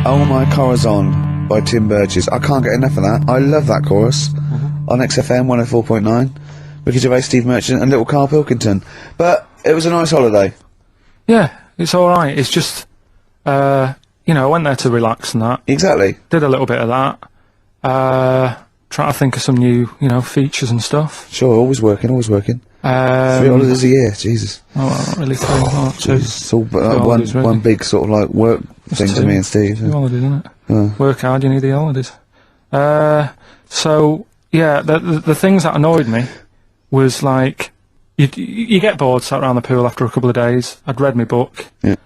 Oh My Corazon by Tim Burgess. I can't get enough of that. I love that chorus. On XFM 104.9. Ricky Gervais, Steve Merchant and little Karl Pilkington. But it was a nice holiday. Yeah, it's alright. It's just, you know, I went there to relax and that. Exactly. Did a little bit of that. Trying to think of some new, you know, features and stuff. Sure, always working. 3 holidays a year, Jesus. Oh, well, not really 3. Oh, 2. It's all holidays, really. one big sort of like work thing to 2. me and Steve. 2 holidays, isn't it? Work hard, you need the holidays. So, yeah, the things that annoyed me was like, you get bored sat around the pool after a couple of days. I'd read my book. Yeah.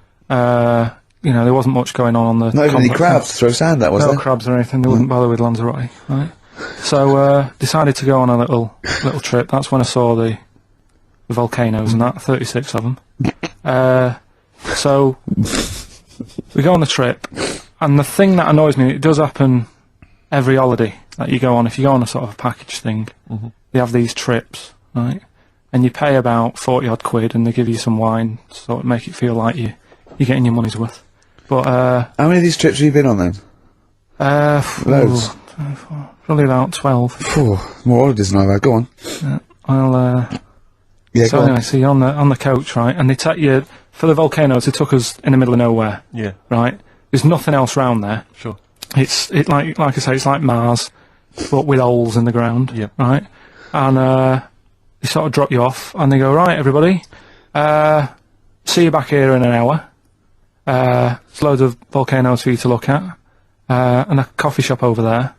You know, there wasn't much going on the... Not even any crabs to throw sand at, was no there? crabs or anything. They wouldn't bother with Lanzarote, right? So, decided to go on a little trip. That's when I saw the volcanoes and that, 36 of them. So, we go on the trip, and the thing that annoys me, it does happen every holiday that you go on. If you go on a sort of a package thing, they have these trips, right? And you pay about 40 odd quid, and they give you some wine, to sort of make it feel like you're getting your money's worth. But how many of these trips have you been on then? Loads. Probably about 12. More holidays than I've had. Go on. Yeah, so go anyway, on. so you're on the coach, right? And they take you for the volcanoes. They took us in the middle of nowhere. Yeah. Right. There's nothing else round there. Sure. It's like I say, it's like Mars, but with holes in the ground. Yeah. Right. And they sort of drop you off, and they go, right, everybody, see you back here in an hour. There's loads of volcanoes for you to look at, and a coffee shop over there.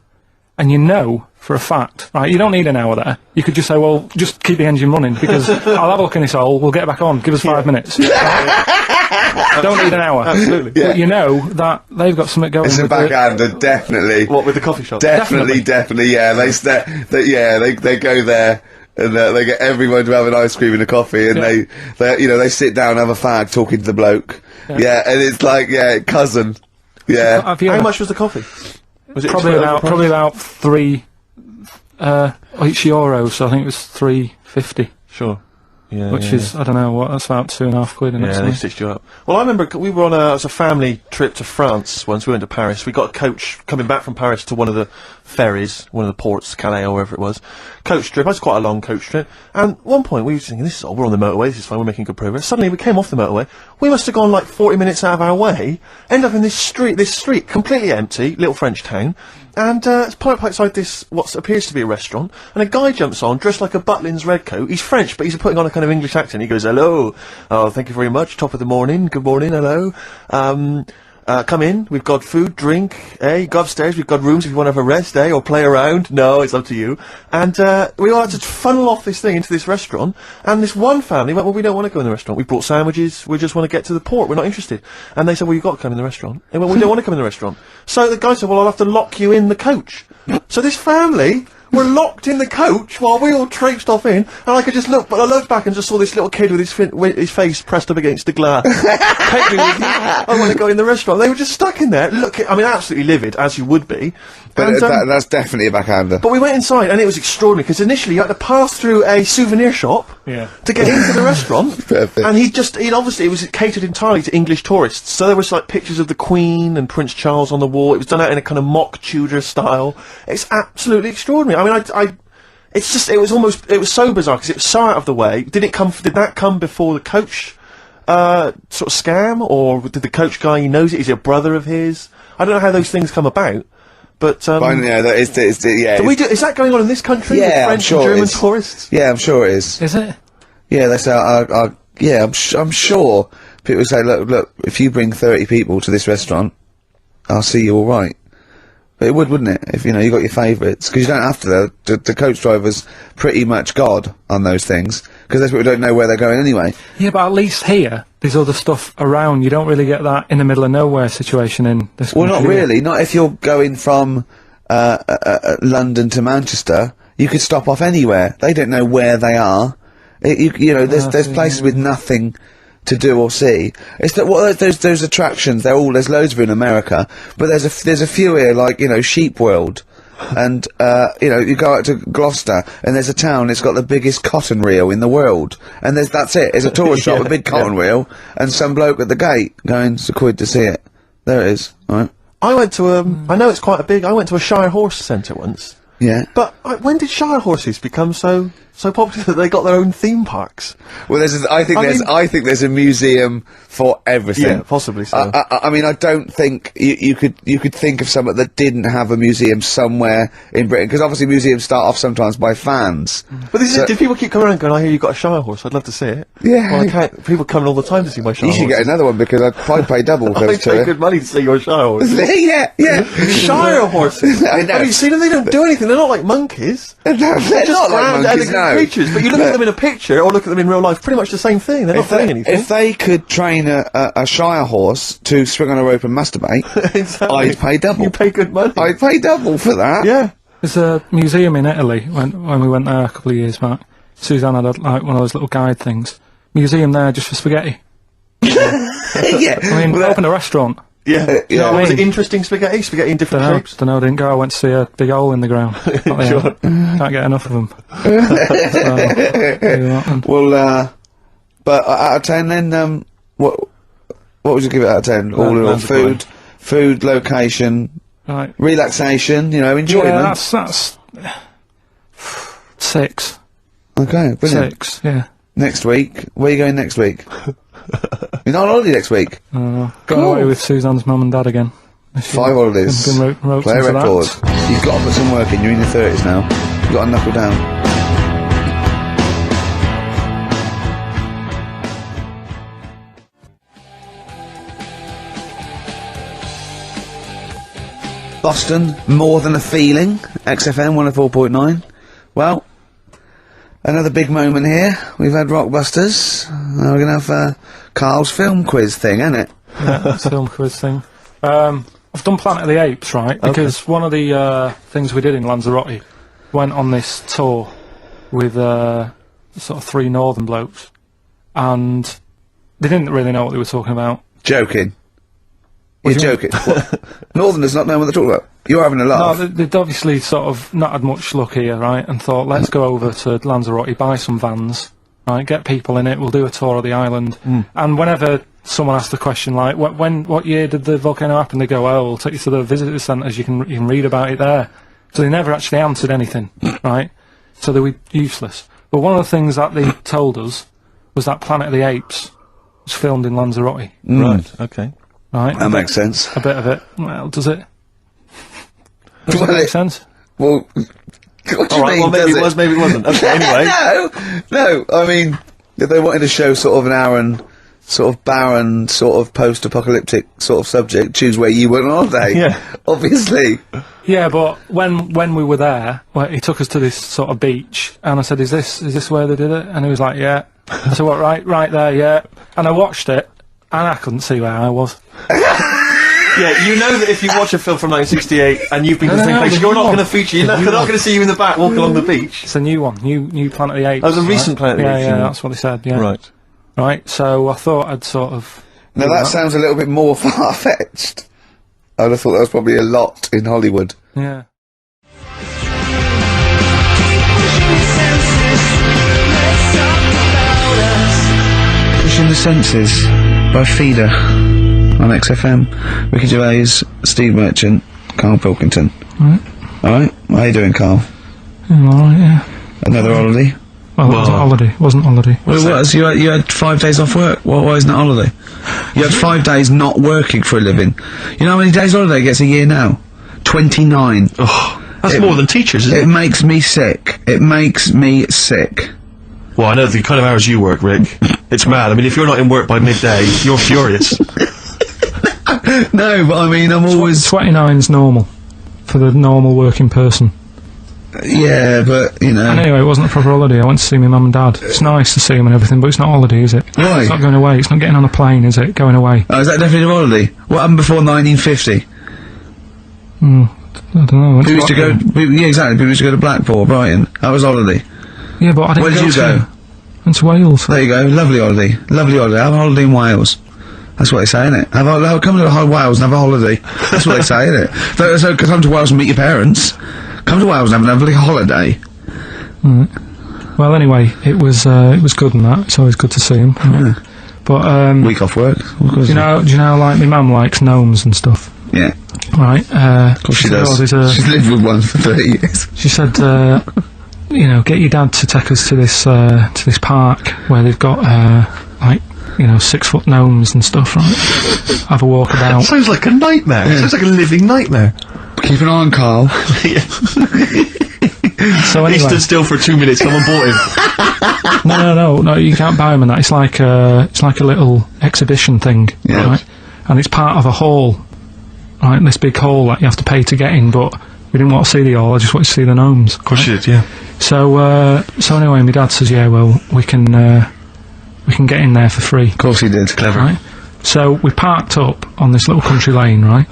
And you know for a fact, right, you don't need an hour there. You could just say, well, just keep the engine running, because I'll have a look in this hole, we'll get back on, give us 5 minutes. Right? Don't need an hour. Absolutely. Yeah. But you know that they've got something going It's a with backhander, definitely. What, with the coffee shop? Definitely, yeah. They go there and they get everyone to have an ice cream and a coffee, and they sit down and have a fag talking to the bloke. Yeah, and it's like cousin. Yeah. How much was the coffee? Was it probably about €3 each euro, so I think it was $3.50. Sure. Yeah, which is, I don't know, what, that's about 2.5 quid. Yeah, they stitched you up. Well, I remember we were on it was a family trip to France once. We went to Paris. We got a coach coming back from Paris to one of the ferries, one of the ports, Calais or wherever it was. Coach trip. That's quite a long coach trip. And at one point we were thinking, we're on the motorway, this is fine, we're making good progress. Suddenly we came off the motorway. We must have gone like 40 minutes out of our way, end up in this street, completely empty, little French town. And it's parked outside this, what appears to be a restaurant, and a guy jumps on, dressed like a Butlins redcoat. He's French, but he's putting on a kind of English accent. He goes, hello, oh, thank you very much, top of the morning, good morning, hello. Come in, we've got food, drink, go upstairs, we've got rooms if you want to have a rest, or play around. No, it's up to you. And we all had to funnel off this thing into this restaurant, and this one family went, well, we don't want to go in the restaurant. We brought sandwiches, we just want to get to the port, we're not interested. And they said, well, you've got to come in the restaurant. They went, we don't want to come in the restaurant. So the guy said, well, I'll have to lock you in the coach. So this family were locked in the coach while we all traipsed off in, and I could just look, but I looked back and just saw this little kid with his face pressed up against the glass. Take me with you. I want to go in the restaurant. They were just stuck in there, absolutely livid, as you would be. But that's definitely a backhander. But we went inside, and it was extraordinary, because initially you had to pass through a souvenir shop to get into the restaurant. Perfect. And it was catered entirely to English tourists. So there was like pictures of the Queen and Prince Charles on the wall. It was done out in a kind of mock Tudor style. It's absolutely extraordinary. I mean, it was so bizarre, because it was so out of the way. Did that come before the coach sort of scam, or did the coach guy, he knows it, is it a brother of his? I don't know how those things come about, but is is that going on in this country? Yeah, with French I'm sure and German it is. tourists? Yeah, I'm sure it is. Is it? Yeah, they say, I'm sure people say, look, if you bring 30 people to this restaurant, I'll see you all right. But it wouldn't it? If, you got your favourites. Because you don't have to, the coach driver's pretty much God on those things. Because those people don't know where they're going anyway. Yeah, but at least here, there's other stuff around. You don't really get that in the middle of nowhere situation in this country. Well, not really. Not if you're going from London to Manchester. You could stop off anywhere. They don't know where they are. There's places with nothing to do or see. It's that those attractions. There's loads of in America, but there's a few here, like Sheep World, and you go out to Gloucester and there's a town. It's got the biggest cotton reel in the world, and that's it. It's a tourist shop, a big cotton reel, and some bloke at the gate going, "It's a quid to see it." There it is. Right. I went to I know it's quite a big. I went to a Shire horse centre once. Yeah. But when did Shire horses become so popular that they got their own theme parks? Well, I think there's a museum for everything. Yeah, possibly so. I mean, I don't think you could think of something that didn't have a museum somewhere in Britain, because obviously museums start off sometimes by fans. But did people keep coming around going, "I hear you got a Shire horse? I'd love to see it." Yeah. Well, I can't. People coming all the time to see my Shire horse. You should get another one, because I'd probably pay double for I those pay two. good money to see your Shire horse. Yeah. Shire horses. I know. Have you seen them? They don't do anything. They're not like monkeys. No, they're Just not like grand, monkeys, elegant no. creatures. But you look at them in a picture or look at them in real life, pretty much the same thing. They're not doing anything. If they could train a Shire horse to swing on a rope and masturbate, Exactly. I'd pay double. You pay good money. I'd pay double for that. Yeah. There's a museum in Italy when we went there a couple of years back. Suzanne had like one of those little guide things. Museum there just for spaghetti. Yeah. I mean, Well, opened a restaurant. Yeah. You know what I Was it mean? interesting spaghetti? Spaghetti in different shapes? Don't know, didn't go. I went to see a big hole in the ground. Sure. Can't get enough of them. Well, but out of 10 then, what would you give it out of 10? All in all, Lanzarote. food, location, Right. relaxation, enjoyment. Yeah, that's 6. Okay, brilliant. 6, yeah. Next week, where are you going next week? You're not on holiday next week. Going Cool. away with Suzanne's mum and dad again. 5 holidays. Wrote Play a some for record. that. You've got to put some work in. You're in your 30s now. You've got to knuckle down. Boston, More Than a Feeling, XFM 104.9. Well, another big moment here. We've had Rockbusters. Now we're going to have Carl's film quiz thing, isn't it? Yeah, it's a film quiz thing. I've done Planet of the Apes, right? Because one of the things we did in Lanzarote went on this tour with sort of 3 northern blokes, and they didn't really know what they were talking about. Joking. What You're do you joking. What? Northerners not know what they're talking about. You're having a No, laugh. they'd obviously sort of not had much luck here, right? And thought, let's go over to Lanzarote, buy some vans, right? Get people in it. We'll do a tour of the island. And whenever someone asks the question like, what year did the volcano happen? They go, oh, we'll take you to the visitor centres. You can read about it there. So they never actually answered anything, right? So they were useless. But one of the things that they told us was that Planet of the Apes was filmed in Lanzarote, Right, okay. right? That makes sense. A bit of it. Well, does it? Does Well, it make sense? Well, what do you All right, mean, well, maybe does it was, maybe it wasn't. Okay, anyway. No, I mean, if they wanted to show sort of an barren, sort of post-apocalyptic sort of subject, choose where you went on holiday. Yeah. Obviously. Yeah, but when we were there, he took us to this sort of beach, and I said, "Is this where they did it?" And he was like, "Yeah." I said, "What? Right there, yeah." And I watched it, and I couldn't see where I was. Yeah, you know that if you watch a film from 1968 and you've been to the same No, place, the you're new not one. going to feature. The They're new not one. going to see you in the back walking along the beach. It's a new one, new Planet of the Apes. Oh, the recent Planet of the Apes, Yeah, yeah. that's what they said. Yeah, Right. Right. So I thought I'd sort of. Now do that sounds a little bit more far-fetched. I'd have thought that was probably a lot in Hollywood. Yeah. Pushing the Senses by Feeder on XFM. Ricky Gervais, Steve Merchant, Karl Pilkington. Right. Alright, how you doing, Carl? Alright, yeah. Another holiday? Well, it wasn't holiday. Wasn't holiday. Well, it was. You had 5 days off work. Why isn't it holiday? You had 5 days not working for a living. You know how many days holiday gets a year now? 29. Oh, that's more than teachers, isn't It it? makes me sick. It makes me sick. Well, I know the kind of hours you work, Rick. It's mad. I mean, if you're not in work by midday, you're furious. No, but I mean, I'm always... 29's normal for the normal working person. Yeah, but, you know... And anyway, it wasn't a proper holiday. I went to see my mum and dad. It's nice to see them and everything, but it's not holiday, is it? Why? It's not going away. It's not getting on a plane, is it? Going away. Oh, is that definitely a holiday? What happened before 1950? I don't know. I went We used to go... Rotterdam. Yeah, exactly. We used to go to Blackpool, Brighton. That was holiday. Yeah, but I didn't Where did you go? Went to Wales. There you go. Lovely holiday. Lovely holiday. Have a holiday in Wales. That's what they say, innit? Come to Wales and have a holiday. That's what they say, innit? So come to Wales and meet your parents. Come to Wales and have a lovely holiday. Well, anyway, it was good and that. It's always good to see him. Yeah. But Week off work. do you know, like my mum likes gnomes and stuff. Yeah. right? Of course she does. She's lived with one for 30 years. She said, get your dad to take us to this park where they've got 6-foot gnomes and stuff, right? Have a walk about. Sounds like a nightmare. Sounds like a living nightmare. Keep an eye on Carl. So anyway, he stood still for 2 minutes. Someone bought him. No. You can't buy them and that. It's like a little exhibition thing, right? And it's part of a hall, right? This big hall that you have to pay to get in. But we didn't want to see the hall. I just wanted to see the gnomes. Of course you did, yeah. So anyway, my dad says, yeah, well, we can get in there for free. Of course he did. Clever. Right? So we parked up on this little country lane, right?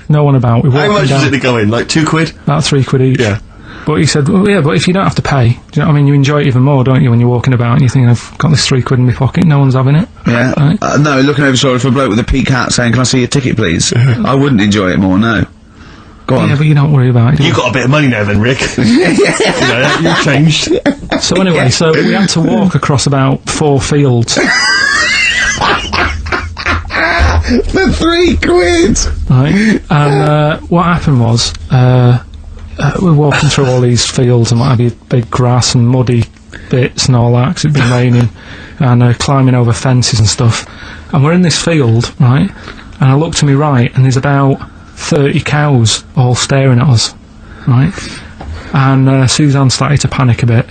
No one about. We How much was it to go in? Like £2? About £3 each. Yeah. But he said, well, yeah, but if you don't have to pay, do you know what I mean? You enjoy it even more, don't you, when you're walking about and you think, I've got this £3 in my pocket, no one's having it. Yeah. Right? No, looking over shoulder for a bloke with a peak hat saying, can I see your ticket, please? I wouldn't enjoy it more, no. Go on. Yeah, but you don't worry about it. You've got a bit of money now then, Rick. You've changed. So anyway, so we had to walk across about 4 fields. For £3! Right? And what happened was, we're walking through all these fields and what have you, big grass and muddy bits and all that, 'cause it'd been raining, and climbing over fences and stuff. And we're in this field, right? And I look to my right, and there's about 30 cows all staring at us, right? And Suzanne started to panic a bit.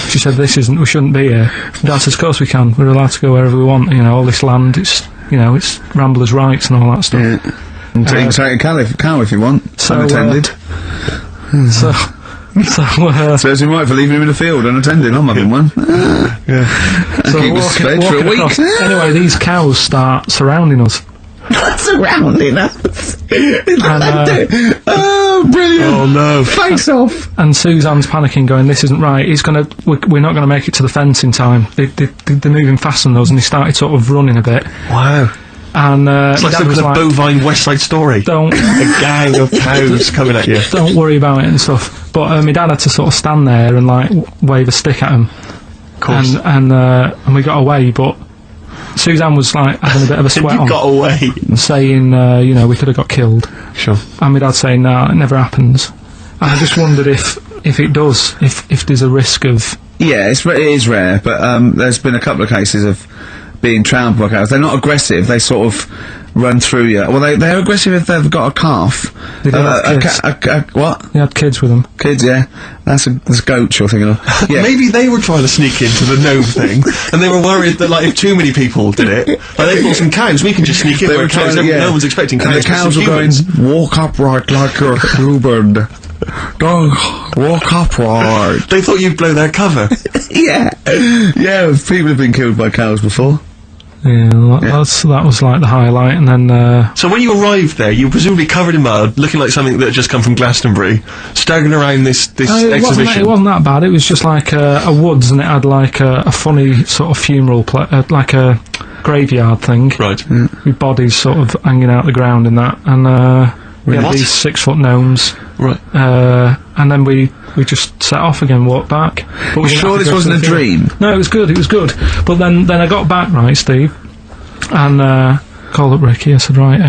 She said, we shouldn't be here. Dad says, of course we can. We're allowed to go wherever we want. All this land, it's Ramblers' rights and all that stuff. Yeah. And take a cow if you want. So, unattended. So Serves him right for leaving him in the field unattended. I'm having one. So keep us fed for a week. Across. Anyway, these cows start surrounding us. Surrounding us. And, oh, brilliant. Oh, no. Face off. And Suzanne's panicking, going, this isn't right. We're not going to make it to the fence in time. They're moving faster than us, and they started sort of running a bit. Wow. And it's like some kind of bovine West Side Story. A gang of cows coming at you. Don't worry about it and stuff. But my dad had to sort of stand there and wave a stick at him. Of course. And we got away, but Suzanne was having a bit of a sweat on. Got away. Saying, we could have got killed. Sure. And my dad saying, nah, it never happens. And I just wondered if it does, if there's a risk of... Yeah, it is rare, but there's been a couple of cases of being trampled by cows. They're not aggressive, they sort of run through you. Well, they're aggressive if they've got a calf. They do have kids. What? They had kids with them. Kids, yeah. That's a goat you're thinking of. Yeah. Maybe they were trying to sneak into the gnome thing, and they were worried that, if too many people did it, they thought some cows, we can just sneak in where cows, no one's expecting cows. And the cows were going, walk upright like you're a human. Don't walk upright. They thought you'd blow their cover. Yeah. Yeah, people have been killed by cows before. Yeah, that was the highlight, and then... So when you arrived there, you were presumably covered in mud, looking like something that had just come from Glastonbury, staggering around this exhibition. It wasn't that bad, it was just like a woods, and it had a funny sort of funeral, like a graveyard thing. Right. With bodies sort of hanging out the ground and that, and we had these 6-foot gnomes. Right. And then we just set off again, walked back. But you sure this wasn't a dream? No, it was good. But then I got back, right, Steve, and called up Ricky. I said, right,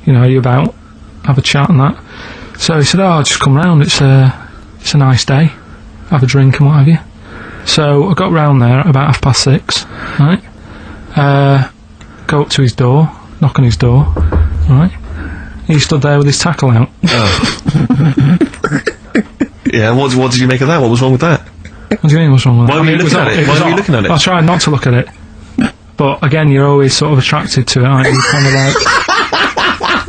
are you about? Have a chat and that. So he said, I'll just come round. It's a nice day. Have a drink and what have you. So I got round there at about 6:30, right? Go up to his door, knock on his door, right? He stood there with his tackle out. Oh. Yeah, and what did you make of that? What was wrong with that? What do you mean, what's wrong with that? Why were you looking at it? Why were you looking at it? I tried not to look at it. But again, you're always sort of attracted to it, aren't you? Kind of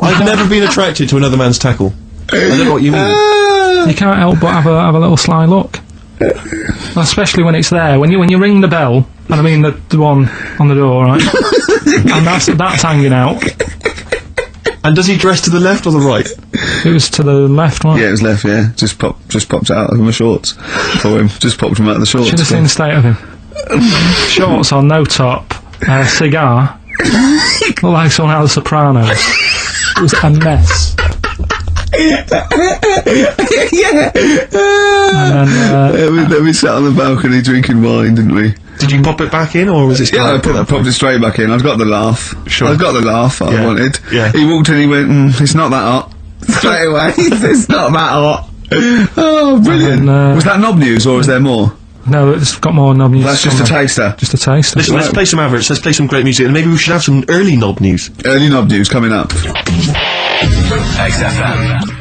I've never been attracted to another man's tackle. I don't know what you mean. You can't help but have a little sly look. Especially when it's there. When you ring the bell, and I mean the one on the door, right? And that's hanging out. And does he dress to the left or the right? It was to the left, wasn't it? Yeah, it was left, yeah. Just popped out of my shorts for him. Just popped him out of the shorts. Should have seen the state of him. Shorts on, no top, cigar. Looked like someone out of The Sopranos. It was a mess. Yeah. And then, we sat on the balcony drinking wine, didn't we? Did you pop it back in, or was it still... Yeah, I popped it straight back in. I've got the laugh. Sure. I've got the laugh I wanted. Yeah. He walked in, he went, it's not that hot. straight away. It's not that hot. Oh, brilliant. And, was that knob news, or was there more? No, it's got more knob news. That's just a taster. Just a taster. Listen, let's play some adverts, let's play some great music, and maybe we should have some early knob news. Early knob news coming up. XFM.